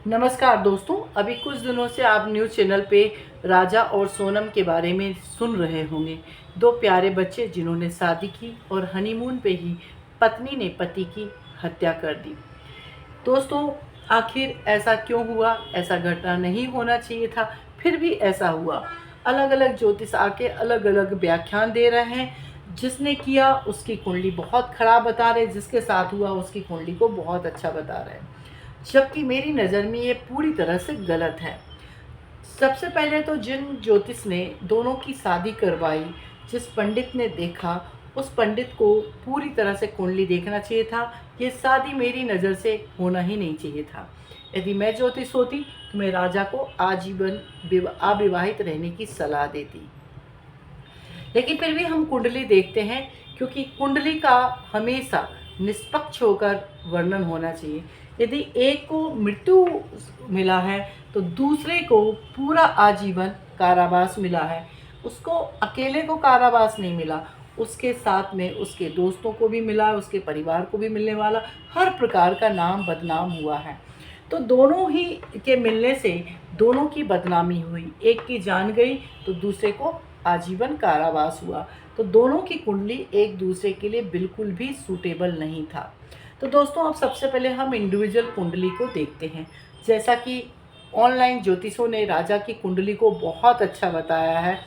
नमस्कार दोस्तों, अभी कुछ दिनों से आप न्यूज़ चैनल पे राजा और सोनम के बारे में सुन रहे होंगे। दो प्यारे बच्चे जिन्होंने शादी की और हनीमून पे ही पत्नी ने पति की हत्या कर दी। दोस्तों, आखिर ऐसा क्यों हुआ? ऐसा घटना नहीं होना चाहिए था, फिर भी ऐसा हुआ। अलग अलग ज्योतिष आके अलग अलग व्याख्यान दे रहे हैं। जिसने किया उसकी कुंडली बहुत खराब बता रहे, जिसके साथ हुआ उसकी कुंडली को बहुत अच्छा बता रहे हैं, जबकि मेरी नज़र में ये पूरी तरह से गलत है। सबसे पहले तो जिन ज्योतिष ने दोनों की शादी करवाई, जिस पंडित ने देखा, उस पंडित को पूरी तरह से कुंडली देखना चाहिए था। ये शादी मेरी नज़र से होना ही नहीं चाहिए था। यदि मैं ज्योतिष होती तो मैं राजा को आजीवन अविवाहित रहने की सलाह देती। लेकिन फिर भी हम कुंडली देखते हैं, क्योंकि कुंडली का हमेशा निष्पक्ष होकर वर्णन होना चाहिए। यदि एक को मृत्यु मिला है तो दूसरे को पूरा आजीवन कारावास मिला है। उसको अकेले को कारावास नहीं मिला, उसके साथ में उसके दोस्तों को भी मिला, उसके परिवार को भी मिलने वाला, हर प्रकार का नाम बदनाम हुआ है। तो दोनों ही के मिलने से दोनों की बदनामी हुई, एक की जान गई तो दूसरे को आजीवन कारावास हुआ। तो दोनों की कुंडली एक दूसरे के लिए बिल्कुल भी सूटेबल नहीं था। तो दोस्तों, अब सबसे पहले हम इंडिविजुअल कुंडली को देखते हैं। जैसा कि ऑनलाइन ज्योतिषों ने राजा की कुंडली को बहुत अच्छा बताया है,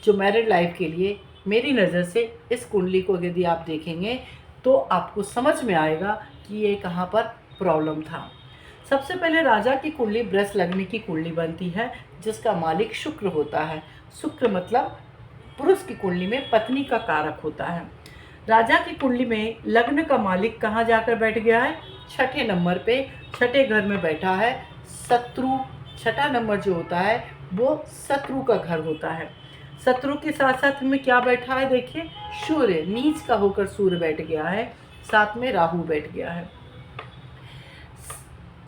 जो मैरिड लाइफ के लिए मेरी नज़र से इस कुंडली को यदि आप देखेंगे तो आपको समझ में आएगा कि ये कहाँ पर प्रॉब्लम था। सबसे पहले राजा की कुंडली बृष लग्न की कुंडली बनती है, जिसका मालिक शुक्र होता है। शुक्र मतलब पुरुष की कुंडली में पत्नी का कारक होता है। राजा की कुंडली में लग्न का मालिक कहाँ जाकर बैठ गया है? छठे नंबर पे, छठे घर में बैठा है। शत्रु, छठा नंबर जो होता है वो शत्रु का घर होता है। शत्रु के साथ साथ में क्या बैठा है? देखिए, सूर्य नीच का होकर सूर्य बैठ गया है, साथ में राहु बैठ गया है।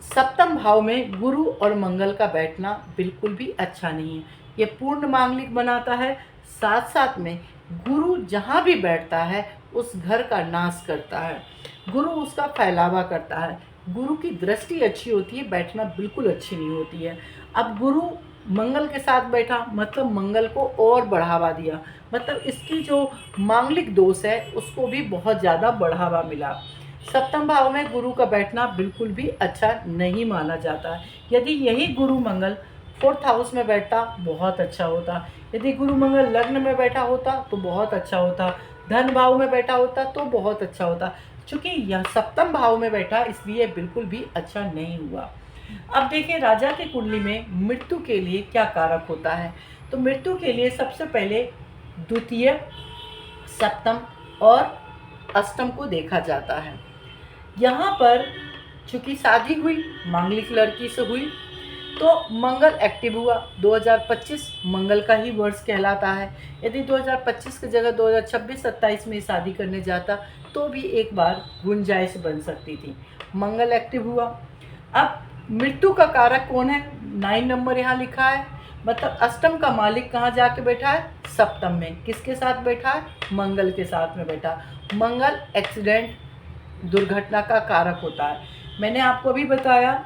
सप्तम भाव में गुरु और मंगल का बैठना बिल्कुल भी अच्छा नहीं है। ये पूर्ण मांगलिक बनाता है। साथ साथ में गुरु जहाँ भी बैठता है उस घर का नाश करता है, गुरु उसका फैलावा करता है। गुरु की दृष्टि अच्छी होती है, बैठना बिल्कुल अच्छी नहीं होती है। अब गुरु मंगल के साथ बैठा मतलब मंगल को और बढ़ावा दिया, मतलब इसकी जो मांगलिक दोष है उसको भी बहुत ज़्यादा बढ़ावा मिला। सप्तम भाव में गुरु का बैठना बिल्कुल भी अच्छा नहीं माना जाता है। यदि यही गुरु मंगल फोर्थ हाउस में बैठता बहुत अच्छा होता। यदि गुरु मंगल लग्न में बैठा होता तो बहुत अच्छा होता। धन भाव में बैठा होता तो बहुत अच्छा होता। चूँकि यह सप्तम भाव में बैठा इसलिए बिल्कुल भी अच्छा नहीं हुआ। अब देखिए, राजा की कुंडली में मृत्यु के लिए क्या कारक होता है। तो मृत्यु के लिए सबसे पहले द्वितीय, सप्तम और अष्टम को देखा जाता है। यहाँ पर चूँकि शादी हुई मांगलिक लड़की से हुई तो मंगल एक्टिव हुआ। 2025 मंगल का ही वर्ष कहलाता है। यदि 2025 की जगह 2026-27 में शादी करने जाता तो भी एक बार गुंजाइश बन सकती थी। मंगल एक्टिव हुआ। अब मृत्यु का कारक कौन है? 9 नंबर यहाँ लिखा है, मतलब अष्टम का मालिक कहाँ जाके बैठा है? सप्तम में। किसके साथ बैठा है? मंगल के साथ में बैठा। मंगल एक्सीडेंट, दुर्घटना का कारक होता है। मैंने आपको अभी बताया,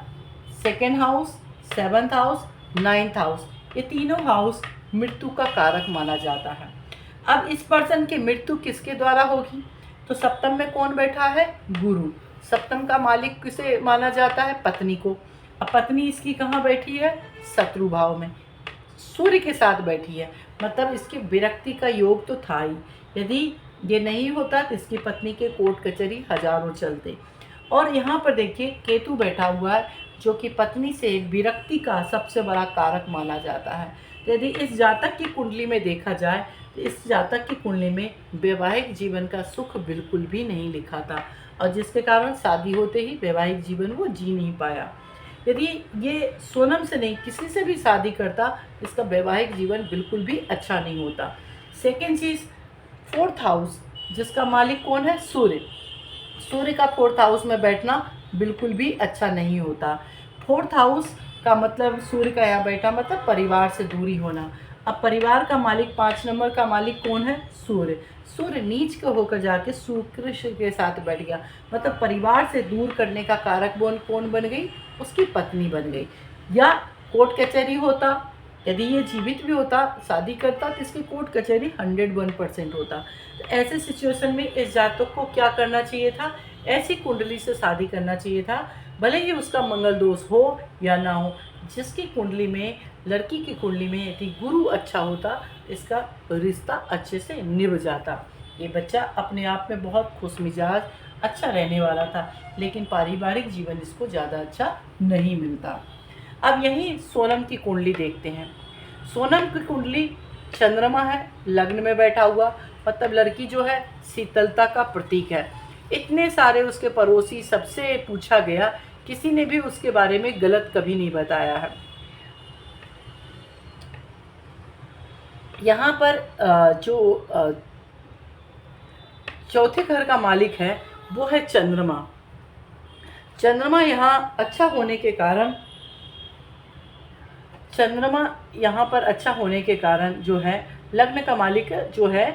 second house, seventh house, ninth house, ये तीनों हाउस मृत्यु का कारक माना जाता है। अब इस पर्सन की मृत्यु किसके द्वारा होगी? तो सप्तम में कौन बैठा है? गुरु। सप्तम का मालिक किसे माना जाता है? पत्नी को। अब पत्नी इसकी कहाँ बैठी है? शत्रु भाव में, सूर्य के साथ बैठी है, मतलब इसकी विरक्ति का योग तो था ही। यदि ये नहीं होता तो इसकी पत्नी के कोर्ट कचहरी हजारों चलते। और यहाँ पर देखिए केतु बैठा हुआ है, जो कि पत्नी से विरक्ति का सबसे बड़ा कारक माना जाता है। यदि इस जातक की कुंडली में देखा जाए तो इस जातक की कुंडली में वैवाहिक जीवन का सुख बिल्कुल भी नहीं लिखा था, और जिसके कारण शादी होते ही वैवाहिक जीवन वो जी नहीं पाया। यदि ये सोनम से नहीं किसी से भी शादी करता, इसका वैवाहिक जीवन बिल्कुल भी अच्छा नहीं होता। सेकेंड चीज़, फोर्थ हाउस, जिसका मालिक कौन है? सूर्य। सूर्य का फोर्थ हाउस में बैठना बिल्कुल भी अच्छा नहीं होता। फोर्थ हाउस का मतलब सूर्य का यहाँ बैठा मतलब परिवार से दूरी होना। अब परिवार का मालिक 5 नंबर का मालिक कौन है? सूर्य। सूर्य नीच का होकर जाके शुक्र के साथ बैठ गया, मतलब परिवार से दूर करने का कारक कौन बन गई? उसकी पत्नी बन गई। या कोर्ट कचहरी होता, यदि ये जीवित भी होता, शादी करता, तो इसकी कोर्ट कचहरी 101% होता। तो ऐसे सिचुएशन में इस जातक को क्या करना चाहिए था? ऐसी कुंडली से शादी करना चाहिए था, भले ही उसका मंगल दोष हो या ना हो। जिसकी कुंडली में, लड़की की कुंडली में यदि गुरु अच्छा होता, इसका रिश्ता अच्छे से निभ जाता। ये बच्चा अपने आप में बहुत खुश मिजाज, अच्छा रहने वाला था, लेकिन पारिवारिक जीवन इसको ज़्यादा अच्छा नहीं मिलता। अब यही सोनम की कुंडली देखते हैं। सोनम की कुंडली चंद्रमा है, लग्न में बैठा हुआ, मतलब लड़की जो है शीतलता का प्रतीक है। इतने सारे उसके पड़ोसी, सबसे पूछा गया, किसी ने भी उसके बारे में गलत कभी नहीं बताया है। यहाँ पर जो चौथे घर का मालिक है वो है चंद्रमा। चंद्रमा यहाँ अच्छा होने के कारण, चंद्रमा यहाँ पर अच्छा होने के कारण जो है, लग्न का मालिक जो है